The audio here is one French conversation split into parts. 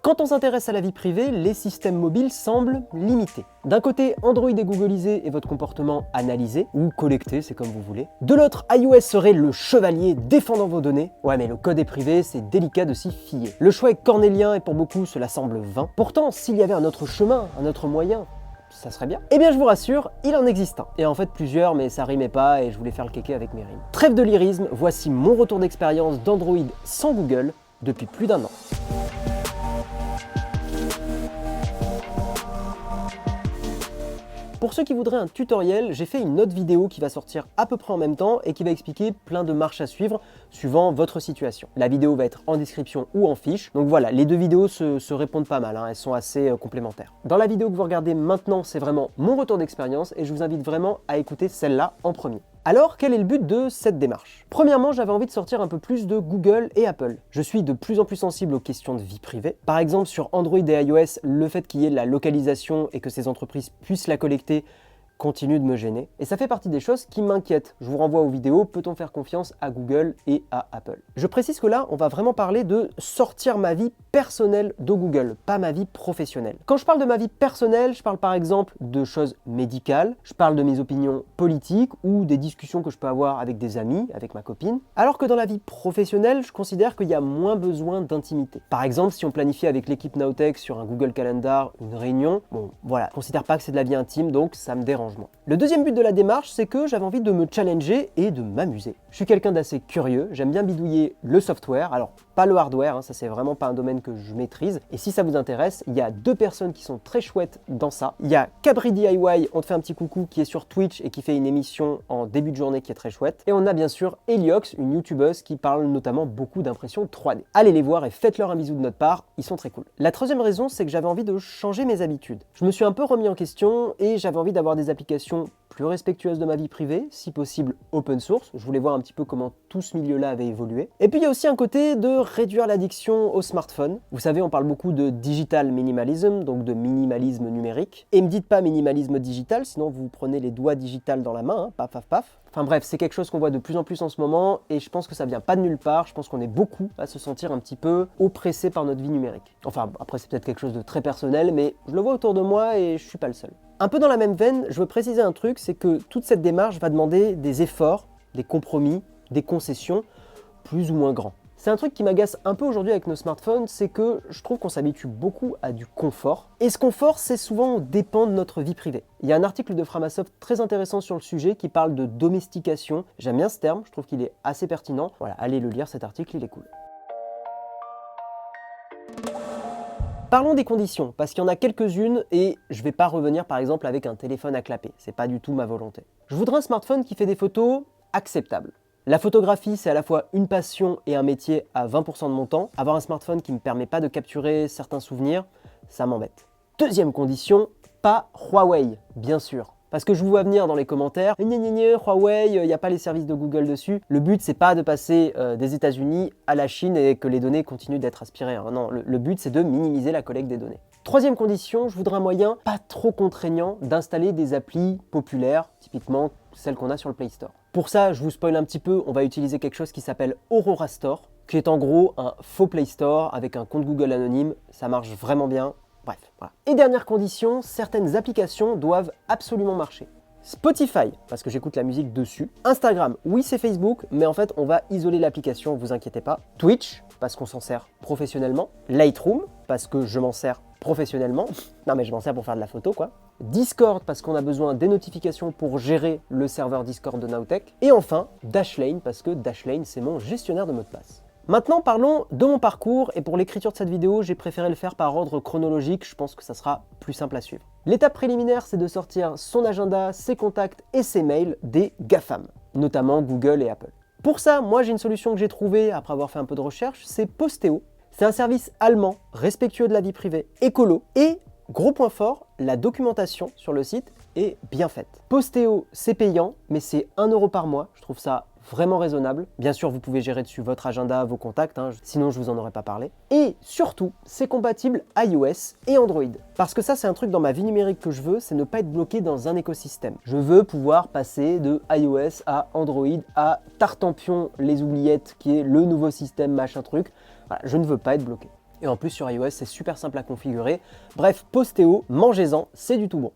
Quand on s'intéresse à la vie privée, les systèmes mobiles semblent limités. D'un côté, Android est googlisé et votre comportement analysé, ou collecté, c'est comme vous voulez. De l'autre, iOS serait le chevalier défendant vos données. Ouais, mais le code est privé, c'est délicat de s'y fier. Le choix est cornélien et pour beaucoup, cela semble vain. Pourtant, s'il y avait un autre chemin, un autre moyen, ça serait bien. Eh bien, je vous rassure, il en existe un. Et en fait, plusieurs, mais ça rimait pas et je voulais faire le kéké avec mes rimes. Trêve de lyrisme, voici mon retour d'expérience d'Android sans Google depuis plus d'1 an. Pour ceux qui voudraient un tutoriel, j'ai fait une autre vidéo qui va sortir à peu près en même temps et qui va expliquer plein de marches à suivre suivant votre situation. La vidéo va être en description ou en fiche, donc voilà, les deux vidéos se répondent pas mal, elles sont assez complémentaires. Dans la vidéo que vous regardez maintenant, c'est vraiment mon retour d'expérience et je vous invite vraiment à écouter celle-là en premier. Alors, quel est le but de cette démarche? Premièrement, j'avais envie de sortir un peu plus de Google et Apple. Je suis de plus en plus sensible aux questions de vie privée. Par exemple, sur Android et iOS, le fait qu'il y ait la localisation et que ces entreprises puissent la collecter continue de me gêner. Et ça fait partie des choses qui m'inquiètent. Je vous renvoie aux vidéos, peut-on faire confiance à Google et à Apple? Je précise que là, on va vraiment parler de sortir ma vie personnelle de Google, pas ma vie professionnelle. Quand je parle de ma vie personnelle, je parle par exemple de choses médicales, je parle de mes opinions politiques ou des discussions que je peux avoir avec des amis, avec ma copine. Alors que dans la vie professionnelle, je considère qu'il y a moins besoin d'intimité. Par exemple, si on planifie avec l'équipe Nowtech sur un Google Calendar une réunion, bon voilà, je considère pas que c'est de la vie intime, donc ça me dérange. Le deuxième but de la démarche, c'est que j'avais envie de me challenger et de m'amuser. Je suis quelqu'un d'assez curieux, j'aime bien bidouiller le software, alors pas le hardware, ça c'est vraiment pas un domaine que je maîtrise. Et si ça vous intéresse, il y a 2 personnes qui sont très chouettes dans ça. Il y a Cabri DIY, on te fait un petit coucou, qui est sur Twitch et qui fait une émission en début de journée qui est très chouette. Et on a bien sûr Heliox, une youtubeuse qui parle notamment beaucoup d'impression 3D. Allez les voir et faites-leur un bisou de notre part, ils sont très cool. La troisième raison, c'est que j'avais envie de changer mes habitudes. Je me suis un peu remis en question et j'avais envie d'avoir des applications plus respectueuses de ma vie privée, si possible open source. Je voulais voir un petit peu comment tout ce milieu-là avait évolué. Et puis il y a aussi un côté de réduire l'addiction au smartphone. Vous savez, on parle beaucoup de digital minimalism, donc de minimalisme numérique. Et me dites pas minimalisme digital, sinon vous prenez les doigts digital dans la main, paf paf paf. Enfin bref, c'est quelque chose qu'on voit de plus en plus en ce moment et je pense que ça vient pas de nulle part. Je pense qu'on est beaucoup à se sentir un petit peu oppressé par notre vie numérique. Enfin, après c'est peut-être quelque chose de très personnel, mais je le vois autour de moi et je suis pas le seul. Un peu dans la même veine, je veux préciser un truc, c'est que toute cette démarche va demander des efforts, des compromis, des concessions, plus ou moins grands. C'est un truc qui m'agace un peu aujourd'hui avec nos smartphones, c'est que je trouve qu'on s'habitue beaucoup à du confort. Et ce confort, c'est souvent au dépend de notre vie privée. Il y a un article de Framasoft très intéressant sur le sujet qui parle de domestication. J'aime bien ce terme, je trouve qu'il est assez pertinent. Voilà, allez le lire, cet article, il est cool. Parlons des conditions, parce qu'il y en a quelques-unes et je vais pas revenir par exemple avec un téléphone à clapper, c'est pas du tout ma volonté. Je voudrais un smartphone qui fait des photos acceptables. La photographie, c'est à la fois une passion et un métier à 20% de mon temps. Avoir un smartphone qui ne me permet pas de capturer certains souvenirs, ça m'embête. Deuxième condition, pas Huawei, bien sûr. Parce que je vous vois venir dans les commentaires, Huawei, il n'y a pas les services de Google dessus. Le but, c'est pas de passer des États-Unis à la Chine et que les données continuent d'être aspirées. Hein. Non, le but, c'est de minimiser la collecte des données. Troisième condition, je voudrais un moyen pas trop contraignant d'installer des applis populaires, typiquement celles qu'on a sur le Play Store. Pour ça, je vous spoil un petit peu, on va utiliser quelque chose qui s'appelle Aurora Store, qui est en gros un faux Play Store avec un compte Google anonyme. Ça marche vraiment bien. Bref, voilà. Et dernière condition, certaines applications doivent absolument marcher. Spotify, parce que j'écoute la musique dessus. Instagram, oui c'est Facebook, mais en fait on va isoler l'application, vous inquiétez pas. Twitch, parce qu'on s'en sert professionnellement. Lightroom, parce que je m'en sers professionnellement. Non mais je m'en sers pour faire de la photo quoi. Discord, parce qu'on a besoin des notifications pour gérer le serveur Discord de Nowtech. Et enfin, Dashlane, parce que Dashlane c'est mon gestionnaire de mots de passe. Maintenant, parlons de mon parcours et pour l'écriture de cette vidéo, j'ai préféré le faire par ordre chronologique, je pense que ça sera plus simple à suivre. L'étape préliminaire, c'est de sortir son agenda, ses contacts et ses mails des GAFAM, notamment Google et Apple. Pour ça, moi j'ai une solution que j'ai trouvée après avoir fait un peu de recherche, c'est Posteo. C'est un service allemand, respectueux de la vie privée, écolo et, gros point fort, la documentation sur le site est bien faite. Posteo, c'est payant, mais c'est 1 € par mois, je trouve ça vraiment raisonnable. Bien sûr, vous pouvez gérer dessus votre agenda, vos contacts, sinon je vous en aurais pas parlé. Et surtout, c'est compatible iOS et Android. Parce que ça, c'est un truc dans ma vie numérique que je veux, c'est ne pas être bloqué dans un écosystème. Je veux pouvoir passer de iOS à Android à Tartampion les oubliettes, qui est le nouveau système machin truc. Voilà, je ne veux pas être bloqué. Et en plus sur iOS, c'est super simple à configurer. Bref, postéo, mangez-en, c'est du tout bon.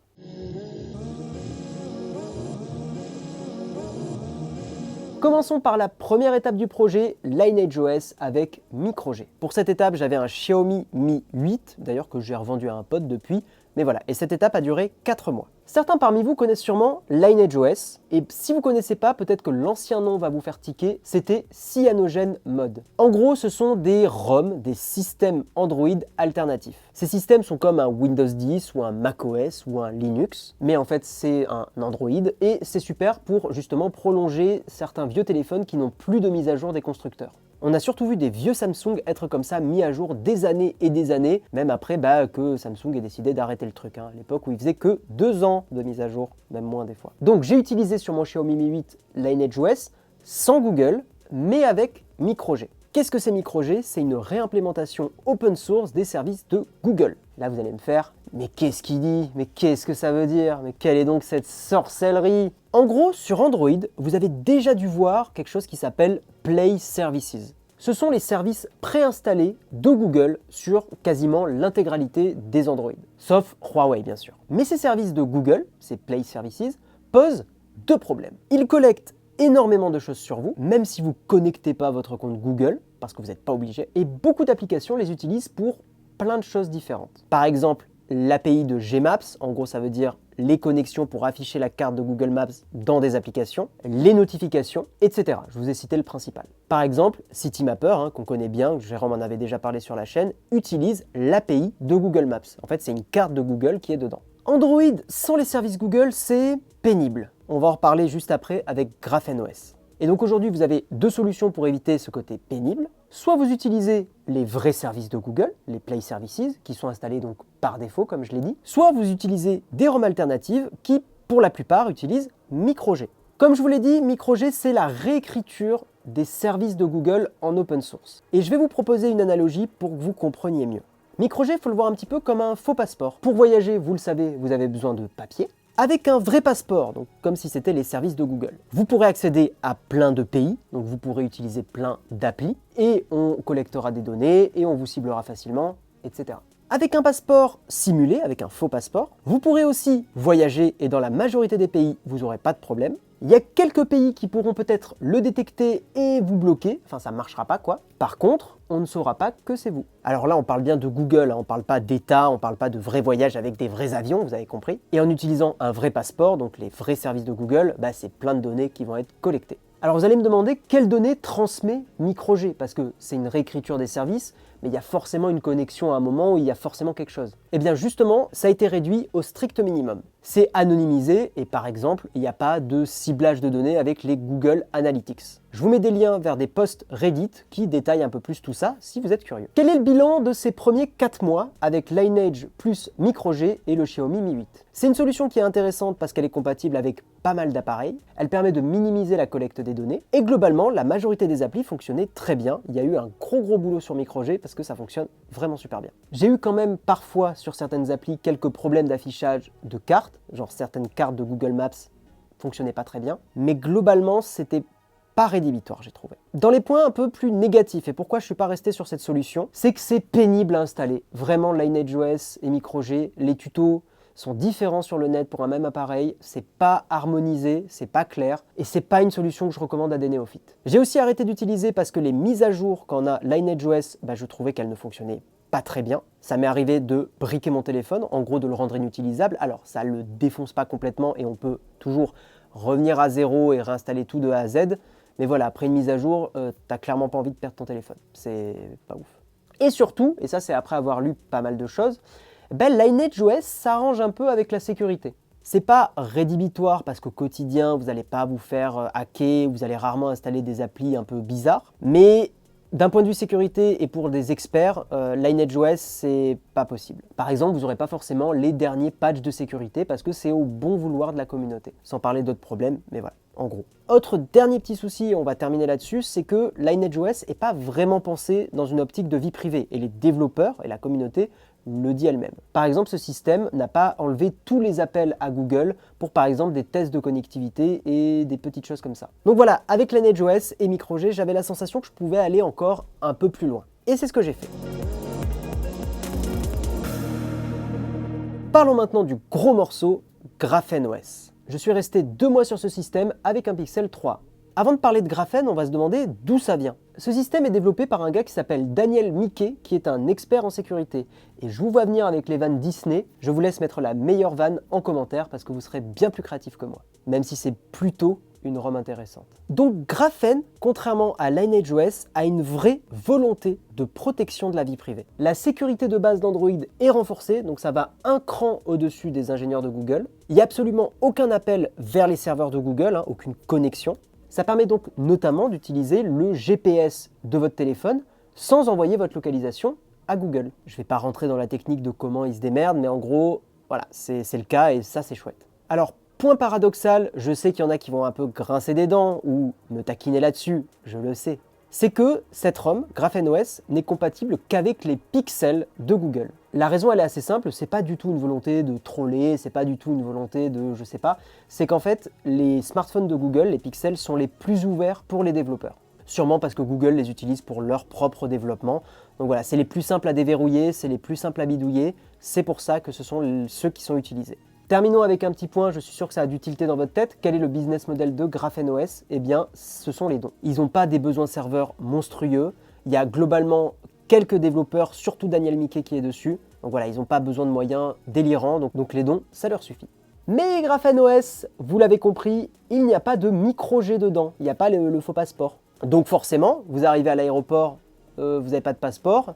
Commençons par la première étape du projet, Lineage OS avec MicroG. Pour cette étape, j'avais un Xiaomi Mi 8, d'ailleurs que j'ai revendu à un pote depuis, mais voilà, et cette étape a duré 4 mois. Certains parmi vous connaissent sûrement Lineage OS, et si vous ne connaissez pas, peut-être que l'ancien nom va vous faire tiquer, c'était CyanogenMod. En gros, ce sont des ROM, des systèmes Android alternatifs. Ces systèmes sont comme un Windows 10 ou un macOS ou un Linux, mais en fait c'est un Android, et c'est super pour justement prolonger certains vieux téléphones qui n'ont plus de mise à jour des constructeurs. On a surtout vu des vieux Samsung être comme ça mis à jour des années et des années, même après que Samsung ait décidé d'arrêter le truc, à l'époque où il faisait que 2 ans de mise à jour, même moins des fois. Donc j'ai utilisé sur mon Xiaomi Mi 8 Lineage OS sans Google, mais avec MicroG. Qu'est-ce que c'est MicroG? C'est une réimplémentation open source des services de Google. Là vous allez me faire, mais qu'est-ce qu'il dit? Mais qu'est-ce que ça veut dire? Mais quelle est donc cette sorcellerie? En gros, sur Android, vous avez déjà dû voir quelque chose qui s'appelle Play Services. Ce sont les services préinstallés de Google sur quasiment l'intégralité des Android, sauf Huawei bien sûr. Mais ces services de Google, ces Play Services, posent 2 problèmes. Ils collectent énormément de choses sur vous, même si vous ne connectez pas votre compte Google, parce que vous n'êtes pas obligé, et beaucoup d'applications les utilisent pour plein de choses différentes. Par exemple, l'API de Gmaps, en gros ça veut dire les connexions pour afficher la carte de Google Maps dans des applications, les notifications, etc. Je vous ai cité le principal. Par exemple, Citymapper, qu'on connaît bien, Jérôme en avait déjà parlé sur la chaîne, utilise l'API de Google Maps. En fait, c'est une carte de Google qui est dedans. Android sans les services Google, c'est pénible. On va en reparler juste après avec GrapheneOS. Et donc aujourd'hui, vous avez 2 solutions pour éviter ce côté pénible. Soit vous utilisez les vrais services de Google, les Play Services, qui sont installés donc par défaut, comme je l'ai dit. Soit vous utilisez des ROM alternatives qui, pour la plupart, utilisent MicroG. Comme je vous l'ai dit, MicroG, c'est la réécriture des services de Google en open source. Et je vais vous proposer une analogie pour que vous compreniez mieux. MicroG, il faut le voir un petit peu comme un faux passeport. Pour voyager, vous le savez, vous avez besoin de papier. Avec un vrai passeport, donc comme si c'était les services de Google. Vous pourrez accéder à plein de pays, donc vous pourrez utiliser plein d'applis, et on collectera des données, et on vous ciblera facilement, etc. Avec un passeport simulé, avec un faux passeport, vous pourrez aussi voyager, et dans la majorité des pays, vous n'aurez pas de problème. Il y a quelques pays qui pourront peut-être le détecter et vous bloquer, enfin ça ne marchera pas quoi. Par contre, on ne saura pas que c'est vous. Alors là, on parle bien de Google, on ne parle pas d'État, on ne parle pas de vrais voyages avec des vrais avions, vous avez compris. Et en utilisant un vrai passeport, donc les vrais services de Google, c'est plein de données qui vont être collectées. Alors vous allez me demander quelles données transmet MicroG, parce que c'est une réécriture des services, mais il y a forcément une connexion à un moment où il y a forcément quelque chose. Et bien justement, ça a été réduit au strict minimum. C'est anonymisé et par exemple, il n'y a pas de ciblage de données avec les Google Analytics. Je vous mets des liens vers des posts Reddit qui détaillent un peu plus tout ça si vous êtes curieux. Quel est le bilan de ces premiers 4 mois avec Lineage plus MicroG et le Xiaomi Mi 8? C'est une solution qui est intéressante parce qu'elle est compatible avec pas mal d'appareils, elle permet de minimiser la collecte des données et globalement, la majorité des applis fonctionnaient très bien. Il y a eu un gros boulot sur MicroG parce que ça fonctionne vraiment super bien. J'ai eu quand même parfois sur certaines applis quelques problèmes d'affichage de cartes, genre certaines cartes de Google Maps fonctionnaient pas très bien, mais globalement, c'était pas rédhibitoire, j'ai trouvé. Dans les points un peu plus négatifs, et pourquoi je suis pas resté sur cette solution, c'est que c'est pénible à installer. Vraiment, Lineage OS et MicroG, les tutos sont différents sur le net pour un même appareil, c'est pas harmonisé, c'est pas clair, et c'est pas une solution que je recommande à des néophytes. J'ai aussi arrêté d'utiliser parce que les mises à jour, quand on a Lineage OS, je trouvais qu'elles ne fonctionnaient pas très bien. Ça m'est arrivé de briquer mon téléphone, en gros de le rendre inutilisable. Alors ça le défonce pas complètement et on peut toujours revenir à zéro et réinstaller tout de A à Z. Mais voilà, après une mise à jour, t'as clairement pas envie de perdre ton téléphone. C'est pas ouf. Et surtout, et ça c'est après avoir lu pas mal de choses, Lineage OS s'arrange un peu avec la sécurité. C'est pas rédhibitoire parce qu'au quotidien, vous n'allez pas vous faire hacker, vous allez rarement installer des applis un peu bizarres, mais d'un point de vue sécurité et pour des experts, Lineage OS, c'est pas possible. Par exemple, vous n'aurez pas forcément les derniers patchs de sécurité parce que c'est au bon vouloir de la communauté. Sans parler d'autres problèmes, mais voilà, en gros. Autre dernier petit souci, on va terminer là-dessus, c'est que Lineage OS n'est pas vraiment pensé dans une optique de vie privée et les développeurs et la communauté le dit elle-même. Par exemple, ce système n'a pas enlevé tous les appels à Google pour par exemple des tests de connectivité et des petites choses comme ça. Donc voilà, avec Lineage OS et MicroG, j'avais la sensation que je pouvais aller encore un peu plus loin. Et c'est ce que j'ai fait. Parlons maintenant du gros morceau, Graphene OS. Je suis resté 2 mois sur ce système avec un Pixel 3. Avant de parler de Graphene, on va se demander d'où ça vient. Ce système est développé par un gars qui s'appelle Daniel Miquet, qui est un expert en sécurité. Et je vous vois venir avec les vannes Disney, je vous laisse mettre la meilleure vanne en commentaire parce que vous serez bien plus créatif que moi. Même si c'est plutôt une ROM intéressante. Donc Graphene, contrairement à Lineage OS, a une vraie volonté de protection de la vie privée. La sécurité de base d'Android est renforcée, donc ça va un cran au-dessus des ingénieurs de Google. Il n'y a absolument aucun appel vers les serveurs de Google, aucune connexion. Ça permet donc notamment d'utiliser le GPS de votre téléphone sans envoyer votre localisation à Google. Je ne vais pas rentrer dans la technique de comment ils se démerdent, mais en gros, voilà, c'est le cas et ça c'est chouette. Alors, point paradoxal, je sais qu'il y en a qui vont un peu grincer des dents ou me taquiner là-dessus, je le sais. C'est que cette ROM, Graphene OS, n'est compatible qu'avec les pixels de Google. La raison elle est assez simple, c'est pas du tout une volonté de troller, c'est pas du tout une volonté de je sais pas, c'est qu'en fait les smartphones de Google, les pixels, sont les plus ouverts pour les développeurs. Sûrement parce que Google les utilise pour leur propre développement. Donc voilà, c'est les plus simples à déverrouiller, c'est les plus simples à bidouiller, c'est pour ça que ce sont ceux qui sont utilisés. Terminons avec un petit point, je suis sûr que ça a du tilter dans votre tête. Quel est le business model de Graphene OS? Eh bien, ce sont les dons. Ils n'ont pas des besoins serveurs monstrueux. Il y a globalement quelques développeurs, surtout Daniel Miquet qui est dessus. Donc voilà, ils n'ont pas besoin de moyens délirants, donc les dons, ça leur suffit. Mais Graphene OS, vous l'avez compris, il n'y a pas de micro-G dedans. Il n'y a pas le faux passeport. Donc forcément, vous arrivez à l'aéroport, vous n'avez pas de passeport.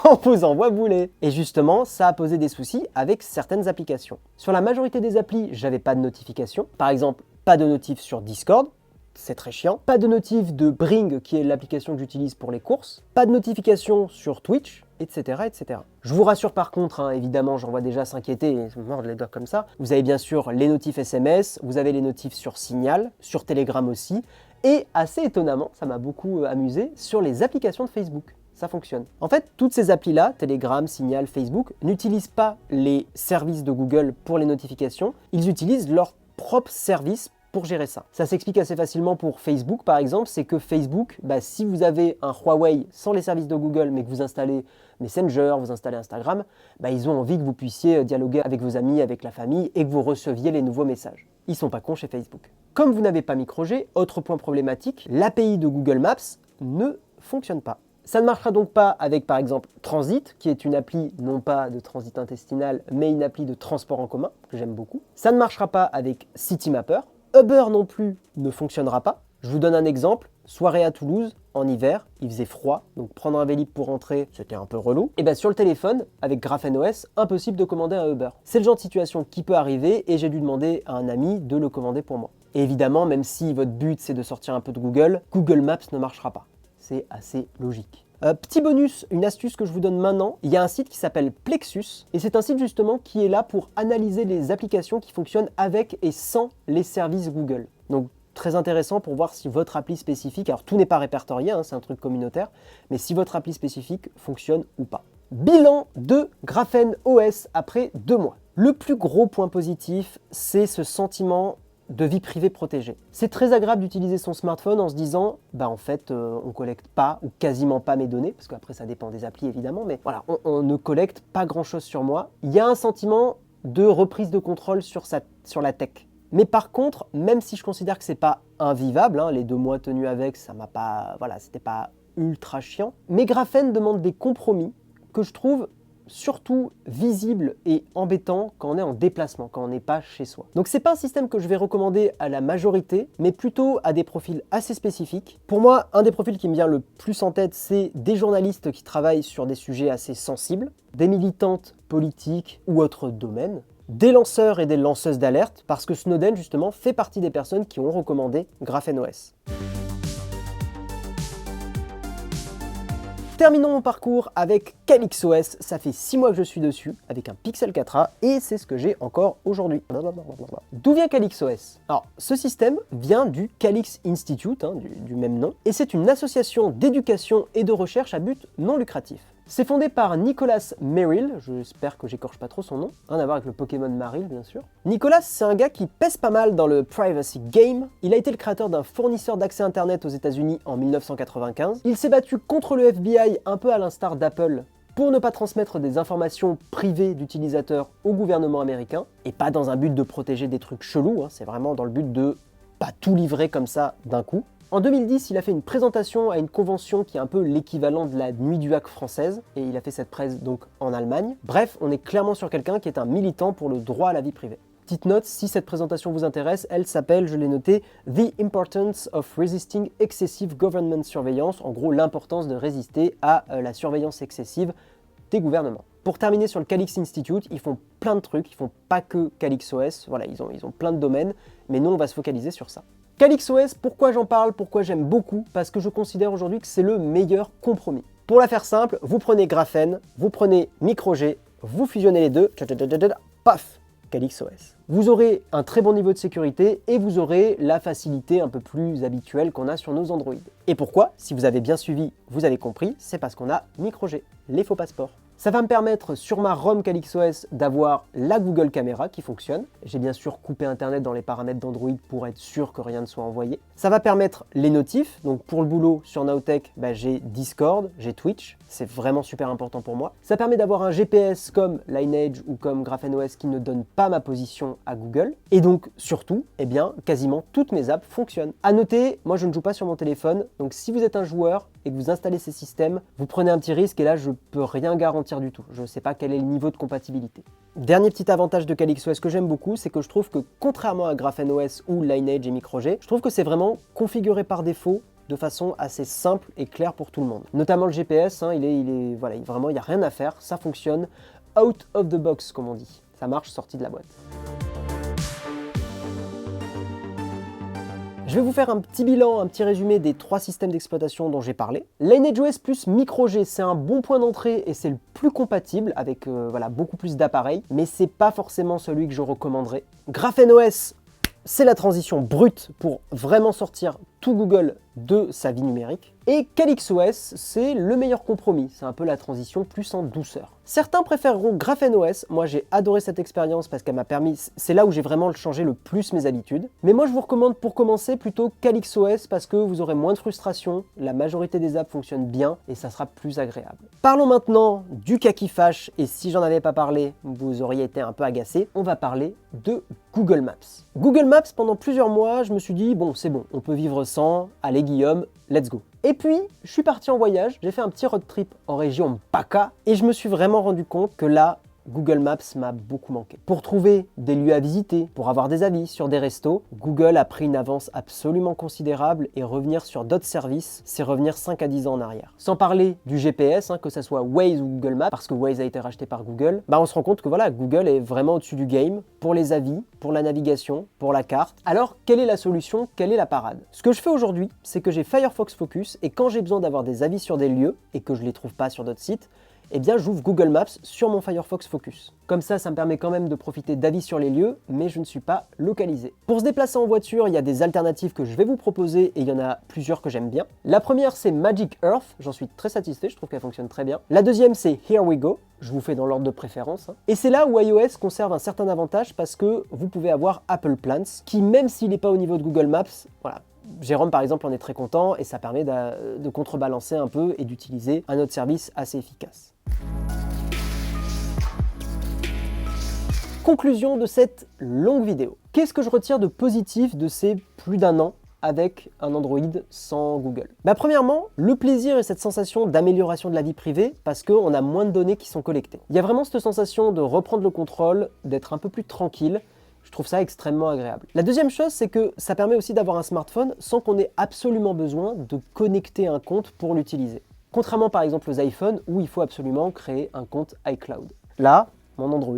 On vous envoie bouler. Et justement, ça a posé des soucis avec certaines applications. Sur la majorité des applis, j'avais pas de notification. Par exemple, pas de notif sur Discord, c'est très chiant. Pas de notif de Bring, qui est l'application que j'utilise pour les courses. Pas de notification sur Twitch, etc. etc. Je vous rassure par contre, évidemment, j'en vois déjà s'inquiéter et se mordre les doigts comme ça. Vous avez bien sûr les notifs SMS, vous avez les notifs sur Signal, sur Telegram aussi. Et assez étonnamment, ça m'a beaucoup amusé, sur les applications de Facebook. Ça fonctionne. En fait, toutes ces applis-là, Telegram, Signal, Facebook, n'utilisent pas les services de Google pour les notifications, ils utilisent leur propre service pour gérer ça. Ça s'explique assez facilement pour Facebook par exemple, c'est que Facebook, si vous avez un Huawei sans les services de Google mais que vous installez Messenger, vous installez Instagram, ils ont envie que vous puissiez dialoguer avec vos amis, avec la famille et que vous receviez les nouveaux messages. Ils sont pas cons chez Facebook. Comme vous n'avez pas micro-G, autre point problématique, l'API de Google Maps ne fonctionne pas. Ça ne marchera donc pas avec par exemple Transit, qui est une appli non pas de transit intestinal, mais une appli de transport en commun, que j'aime beaucoup. Ça ne marchera pas avec Citymapper. Uber non plus ne fonctionnera pas. Je vous donne un exemple, soirée à Toulouse, en hiver, il faisait froid, donc prendre un Vélib pour rentrer, c'était un peu relou. Et sur le téléphone, avec Graphene OS, impossible de commander un Uber. C'est le genre de situation qui peut arriver et j'ai dû demander à un ami de le commander pour moi. Et évidemment, même si votre but c'est de sortir un peu de Google, Google Maps ne marchera pas. C'est assez logique. Petit bonus, une astuce que je vous donne maintenant, il y a un site qui s'appelle Plexus, et c'est un site justement qui est là pour analyser les applications qui fonctionnent avec et sans les services Google. Donc très intéressant pour voir si votre appli spécifique, alors tout n'est pas répertorié, c'est un truc communautaire, mais si votre appli spécifique fonctionne ou pas. Bilan de Graphene OS après 2 mois. Le plus gros point positif, c'est ce sentiment de vie privée protégée. C'est très agréable d'utiliser son smartphone en se disant en fait on collecte pas ou quasiment pas mes données, parce qu'après ça dépend des applis évidemment, mais voilà, on ne collecte pas grand chose sur moi. Il y a un sentiment de reprise de contrôle sur la tech. Mais par contre, même si je considère que c'est pas invivable, les 2 mois tenus avec, ça m'a pas, c'était pas ultra chiant, mais Graphene demande des compromis que je trouve surtout visible et embêtant quand on est en déplacement, quand on n'est pas chez soi. Donc c'est pas un système que je vais recommander à la majorité, mais plutôt à des profils assez spécifiques. Pour moi, un des profils qui me vient le plus en tête, c'est des journalistes qui travaillent sur des sujets assez sensibles, des militantes politiques ou autres domaines, des lanceurs et des lanceuses d'alerte, parce que Snowden justement fait partie des personnes qui ont recommandé Graphene OS. Terminons mon parcours avec CalyxOS, ça fait 6 mois que je suis dessus, avec un Pixel 4a, et c'est ce que j'ai encore aujourd'hui. D'où vient CalyxOS? Alors, ce système vient du Calyx Institute, du même nom, et c'est une association d'éducation et de recherche à but non lucratif. C'est fondé par Nicholas Merrill, j'espère que j'écorche pas trop son nom, rien à voir avec le Pokémon Marill bien sûr. Nicholas, c'est un gars qui pèse pas mal dans le privacy game, il a été le créateur d'un fournisseur d'accès internet aux États-Unis en 1995, il s'est battu contre le FBI un peu à l'instar d'Apple pour ne pas transmettre des informations privées d'utilisateurs au gouvernement américain, et pas dans un but de protéger des trucs chelous, hein, c'est vraiment dans le but de pas tout livrer comme ça d'un coup. En 2010, il a fait une présentation à une convention qui est un peu l'équivalent de la Nuit du Hack française, et il a fait cette presse donc en Allemagne. Bref, on est clairement sur quelqu'un qui est un militant pour le droit à la vie privée. Petite note, si cette présentation vous intéresse, elle s'appelle, je l'ai noté, The Importance of Resisting Excessive Government Surveillance, en gros l'importance de résister à la surveillance excessive des gouvernements. Pour terminer sur le Calyx Institute, ils font plein de trucs, ils font pas que CalyxOS, voilà, ils ont plein de domaines, mais nous on va se focaliser sur ça. CalyxOS, pourquoi j'en parle, pourquoi j'aime beaucoup? Parce que je considère aujourd'hui que c'est le meilleur compromis. Pour la faire simple, vous prenez Graphene, vous prenez MicroG, vous fusionnez les deux, paf, CalyxOS. Vous aurez un très bon niveau de sécurité et vous aurez la facilité un peu plus habituelle qu'on a sur nos Android. Et pourquoi? Si vous avez bien suivi, vous avez compris, c'est parce qu'on a MicroG, les faux passeports. Ça va me permettre sur ma ROM CalyxOS d'avoir la Google Caméra qui fonctionne. J'ai bien sûr coupé Internet dans les paramètres d'Android pour être sûr que rien ne soit envoyé. Ça va permettre les notifs, donc pour le boulot sur Nowtech, j'ai Discord, j'ai Twitch, c'est vraiment super important pour moi. Ça permet d'avoir un GPS comme Lineage ou comme GrapheneOS qui ne donne pas ma position à Google. Et donc surtout, quasiment toutes mes apps fonctionnent. À noter, moi je ne joue pas sur mon téléphone, donc si vous êtes un joueur et que vous installez ces systèmes, vous prenez un petit risque et là je peux rien garantir du tout. Je ne sais pas quel est le niveau de compatibilité. Dernier petit avantage de CalyxOS que j'aime beaucoup, c'est que je trouve que contrairement à GrapheneOS ou Lineage et MicroG, je trouve que c'est vraiment configuré par défaut de façon assez simple et claire pour tout le monde. Notamment le GPS, vraiment il n'y a rien à faire, ça fonctionne out of the box comme on dit. Ça marche sorti de la boîte. Je vais vous faire un petit bilan, un petit résumé des 3 systèmes d'exploitation dont j'ai parlé. LineageOS plus MicroG, c'est un bon point d'entrée et c'est le plus compatible avec beaucoup plus d'appareils, mais c'est pas forcément celui que je recommanderais. GrapheneOS, c'est la transition brute pour vraiment sortir tout Google de sa vie numérique. Et CalyxOS, c'est le meilleur compromis. C'est un peu la transition plus en douceur. Certains préféreront GrapheneOS. Moi, j'ai adoré cette expérience parce qu'elle m'a permis... C'est là où j'ai vraiment changé le plus mes habitudes. Mais moi, je vous recommande pour commencer plutôt CalyxOS parce que vous aurez moins de frustration, la majorité des apps fonctionnent bien et ça sera plus agréable. Parlons maintenant du cas qui fâche. Et si j'en avais pas parlé, vous auriez été un peu agacé. On va parler de Google Maps. Google Maps, pendant plusieurs mois, je me suis dit, bon, c'est bon, on peut vivre sans. Allez Guillaume, let's go. Et puis, je suis parti en voyage, j'ai fait un petit road trip en région PACA et je me suis vraiment rendu compte que là, Google Maps m'a beaucoup manqué. Pour trouver des lieux à visiter, pour avoir des avis sur des restos, Google a pris une avance absolument considérable et revenir sur d'autres services, c'est revenir 5 à 10 ans en arrière. Sans parler du GPS, que ce soit Waze ou Google Maps, parce que Waze a été racheté par Google, on se rend compte que voilà, Google est vraiment au-dessus du game pour les avis, pour la navigation, pour la carte. Alors, quelle est la solution? Quelle est la parade? Ce que je fais aujourd'hui, c'est que j'ai Firefox Focus et quand j'ai besoin d'avoir des avis sur des lieux et que je ne les trouve pas sur d'autres sites, j'ouvre Google Maps sur mon Firefox Focus. Comme ça, ça me permet quand même de profiter d'avis sur les lieux, mais je ne suis pas localisé. Pour se déplacer en voiture, il y a des alternatives que je vais vous proposer et il y en a plusieurs que j'aime bien. La première, c'est Magic Earth, j'en suis très satisfait, je trouve qu'elle fonctionne très bien. La deuxième, c'est Here We Go, je vous fais dans l'ordre de préférence. Et c'est là où iOS conserve un certain avantage parce que vous pouvez avoir Apple Plans, qui même s'il n'est pas au niveau de Google Maps, voilà, Jérôme par exemple en est très content et ça permet de contrebalancer un peu et d'utiliser un autre service assez efficace. Conclusion de cette longue vidéo. Qu'est-ce que je retire de positif de ces plus d'un an avec un Android sans Google? Premièrement, le plaisir et cette sensation d'amélioration de la vie privée parce qu'on a moins de données qui sont collectées. Il y a vraiment cette sensation de reprendre le contrôle, d'être un peu plus tranquille. Je trouve ça extrêmement agréable. La deuxième chose, c'est que ça permet aussi d'avoir un smartphone sans qu'on ait absolument besoin de connecter un compte pour l'utiliser. Contrairement par exemple aux iPhones où il faut absolument créer un compte iCloud. Là, mon Android,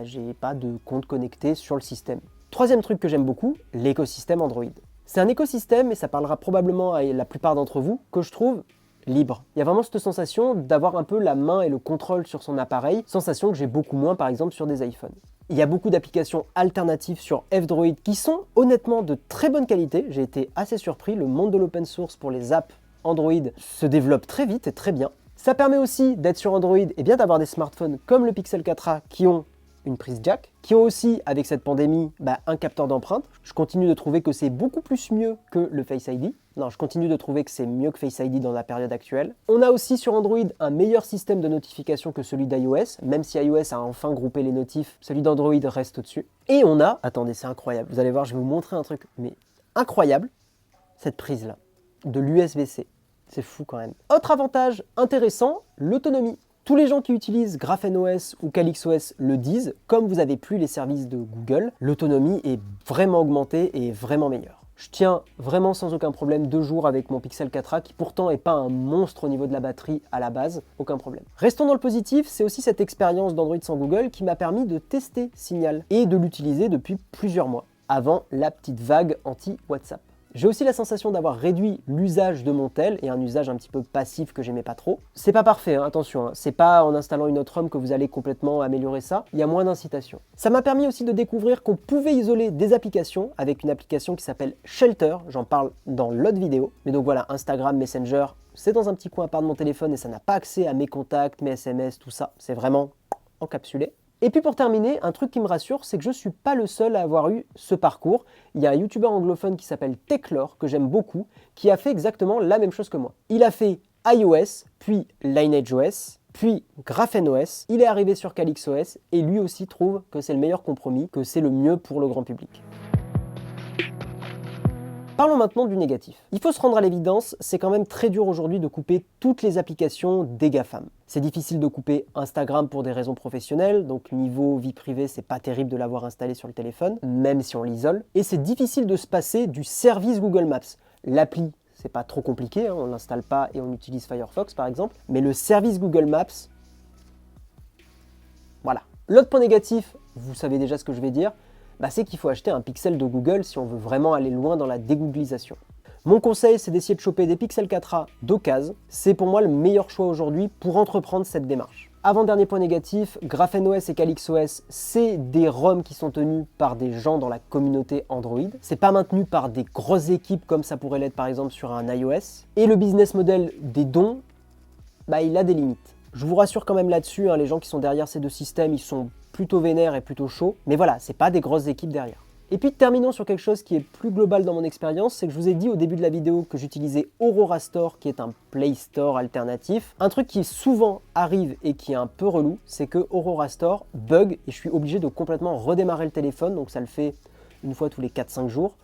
j'ai pas de compte connecté sur le système. Troisième truc que j'aime beaucoup, l'écosystème Android. C'est un écosystème, et ça parlera probablement à la plupart d'entre vous, que je trouve libre. Il y a vraiment cette sensation d'avoir un peu la main et le contrôle sur son appareil, sensation que j'ai beaucoup moins par exemple sur des iPhones. Il y a beaucoup d'applications alternatives sur F-Droid qui sont honnêtement de très bonne qualité. J'ai été assez surpris, le monde de l'open source pour les apps Android se développe très vite et très bien. Ça permet aussi d'être sur Android et bien d'avoir des smartphones comme le Pixel 4a qui ont une prise jack, qui ont aussi, avec cette pandémie, un capteur d'empreinte. Je continue de trouver que c'est beaucoup plus mieux que le Face ID. Non, je continue de trouver que c'est mieux que Face ID dans la période actuelle. On a aussi sur Android un meilleur système de notification que celui d'iOS, même si iOS a enfin groupé les notifs, celui d'Android reste au-dessus. Et on a, attendez, c'est incroyable, vous allez voir, je vais vous montrer un truc, mais incroyable, cette prise-là, de l'USB-C. C'est fou quand même. Autre avantage intéressant, l'autonomie. Tous les gens qui utilisent GrapheneOS ou CalyxOS le disent, comme vous n'avez plus les services de Google, l'autonomie est vraiment augmentée et vraiment meilleure. Je tiens vraiment sans aucun problème 2 jours avec mon Pixel 4a qui pourtant n'est pas un monstre au niveau de la batterie à la base, aucun problème. Restons dans le positif, c'est aussi cette expérience d'Android sans Google qui m'a permis de tester Signal et de l'utiliser depuis plusieurs mois, avant la petite vague anti-WhatsApp. J'ai aussi la sensation d'avoir réduit l'usage de mon tel et un usage un petit peu passif que j'aimais pas trop. C'est pas parfait, hein, attention, hein. C'est pas en installant une autre ROM que vous allez complètement améliorer ça, il y a moins d'incitation. Ça m'a permis aussi de découvrir qu'on pouvait isoler des applications avec une application qui s'appelle Shelter, j'en parle dans l'autre vidéo. Mais donc voilà, Instagram, Messenger, c'est dans un petit coin à part de mon téléphone et ça n'a pas accès à mes contacts, mes SMS, tout ça, c'est vraiment encapsulé. Et puis pour terminer, un truc qui me rassure, c'est que je ne suis pas le seul à avoir eu ce parcours. Il y a un youtubeur anglophone qui s'appelle Techlore, que j'aime beaucoup, qui a fait exactement la même chose que moi. Il a fait iOS, puis LineageOS, puis GrapheneOS, il est arrivé sur CalyxOS, et lui aussi trouve que c'est le meilleur compromis, que c'est le mieux pour le grand public. Parlons maintenant du négatif. Il faut se rendre à l'évidence, c'est quand même très dur aujourd'hui de couper toutes les applications des GAFAM. C'est difficile de couper Instagram pour des raisons professionnelles, donc niveau vie privée, c'est pas terrible de l'avoir installé sur le téléphone, même si on l'isole. Et c'est difficile de se passer du service Google Maps. L'appli, c'est pas trop compliqué, hein, on l'installe pas et on utilise Firefox par exemple, mais le service Google Maps, voilà. L'autre point négatif, vous savez déjà ce que je vais dire, c'est qu'il faut acheter un Pixel de Google si on veut vraiment aller loin dans la dégooglisation. Mon conseil, c'est d'essayer de choper des Pixel 4a d'occasion. C'est pour moi le meilleur choix aujourd'hui pour entreprendre cette démarche. Avant-dernier point négatif, GrapheneOS et CalyxOS, c'est des ROM qui sont tenus par des gens dans la communauté Android. C'est pas maintenu par des grosses équipes comme ça pourrait l'être par exemple sur un iOS. Et le business model des dons, il a des limites. Je vous rassure quand même là-dessus, hein, les gens qui sont derrière ces deux systèmes, ils sont plutôt vénères et plutôt chauds. Mais voilà, c'est pas des grosses équipes derrière. Et puis terminons sur quelque chose qui est plus global dans mon expérience, c'est que je vous ai dit au début de la vidéo que j'utilisais Aurora Store, qui est un Play Store alternatif. Un truc qui souvent arrive et qui est un peu relou, c'est que Aurora Store bug et je suis obligé de complètement redémarrer le téléphone, donc ça le fait une fois tous les 4-5 jours,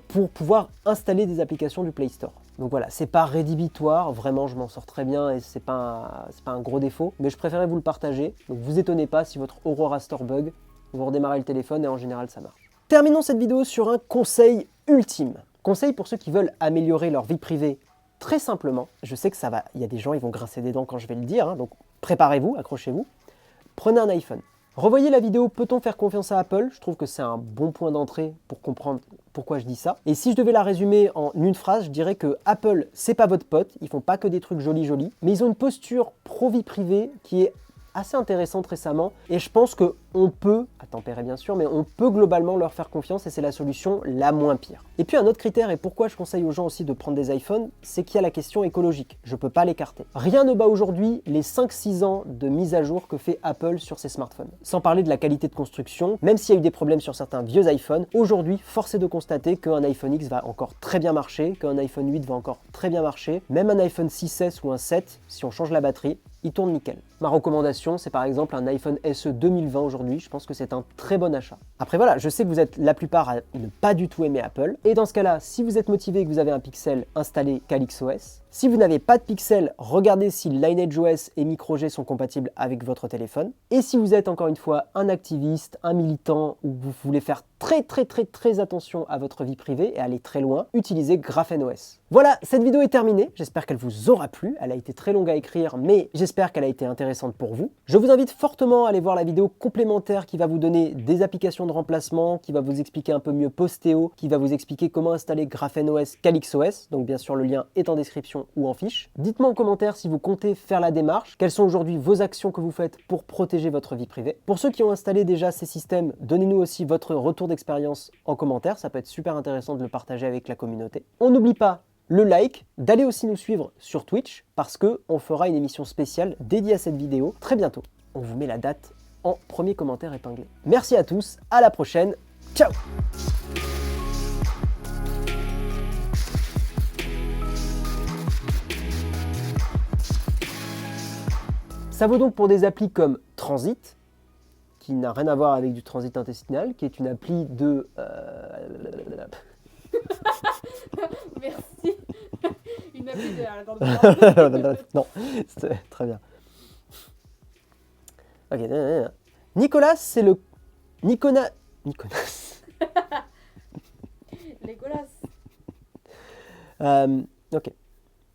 pour pouvoir installer des applications du Play Store. Donc voilà, c'est pas rédhibitoire, vraiment je m'en sors très bien et c'est pas un gros défaut, mais je préférais vous le partager, donc vous étonnez pas si votre Aurora Store bug, vous redémarrez le téléphone et en général ça marche. Terminons cette vidéo sur un conseil ultime. Conseil pour ceux qui veulent améliorer leur vie privée très simplement. Je sais que il y a des gens, ils vont grincer des dents quand je vais le dire, hein, donc préparez-vous, accrochez-vous. Prenez un iPhone. Revoyez la vidéo Peut-on faire confiance à Apple? Je trouve que c'est un bon point d'entrée pour comprendre pourquoi je dis ça. Et si je devais la résumer en une phrase, je dirais que Apple, c'est pas votre pote, ils font pas que des trucs jolis, mais ils ont une posture pro-vie privée qui est assez intéressante récemment et je pense qu'on peut, à tempérer bien sûr, mais on peut globalement leur faire confiance et c'est la solution la moins pire. Et puis un autre critère et pourquoi je conseille aux gens aussi de prendre des iPhones, c'est qu'il y a la question écologique, je peux pas l'écarter. Rien ne bat aujourd'hui les 5-6 ans de mise à jour que fait Apple sur ses smartphones. Sans parler de la qualité de construction, même s'il y a eu des problèmes sur certains vieux iPhones, aujourd'hui force est de constater qu'un iPhone X va encore très bien marcher, qu'un iPhone 8 va encore très bien marcher, même un iPhone 6S ou un 7, si on change la batterie, il tourne nickel. Ma recommandation, c'est par exemple un iPhone SE 2020 aujourd'hui, je pense que c'est un très bon achat. Après voilà, je sais que vous êtes la plupart à ne pas du tout aimer Apple, et dans ce cas-là, si vous êtes motivé et que vous avez un Pixel, installez CalyxOS. Si vous n'avez pas de Pixel, regardez si LineageOS et MicroG sont compatibles avec votre téléphone. Et si vous êtes encore une fois un activiste, un militant, ou vous voulez faire très attention à votre vie privée et aller très loin, utilisez GrapheneOS. Voilà, cette vidéo est terminée, j'espère qu'elle vous aura plu, elle a été très longue à écrire, mais j'espère qu'elle a été intéressante pour vous. Je vous invite fortement à aller voir la vidéo complémentaire qui va vous donner des applications de remplacement, qui va vous expliquer un peu mieux Posteo, qui va vous expliquer comment installer GrapheneOS, CalyxOS, donc bien sûr le lien est en description ou en fiche. Dites-moi en commentaire si vous comptez faire la démarche, quelles sont aujourd'hui vos actions que vous faites pour protéger votre vie privée. Pour ceux qui ont installé déjà ces systèmes, donnez-nous aussi votre retour d'expérience en commentaire, ça peut être super intéressant de le partager avec la communauté. On n'oublie pas le like, d'aller aussi nous suivre sur Twitch parce qu'on fera une émission spéciale dédiée à cette vidéo très bientôt. On vous met la date en premier commentaire épinglé. Merci à tous, à la prochaine, ciao! Ça vaut donc pour des applis comme Transit, qui n'a rien à voir avec du transit intestinal, qui est une appli de... Merci. Une appli de... Non, c'est très bien. Ok. Nicolas, c'est le... Nicolas... Légolas. Ok.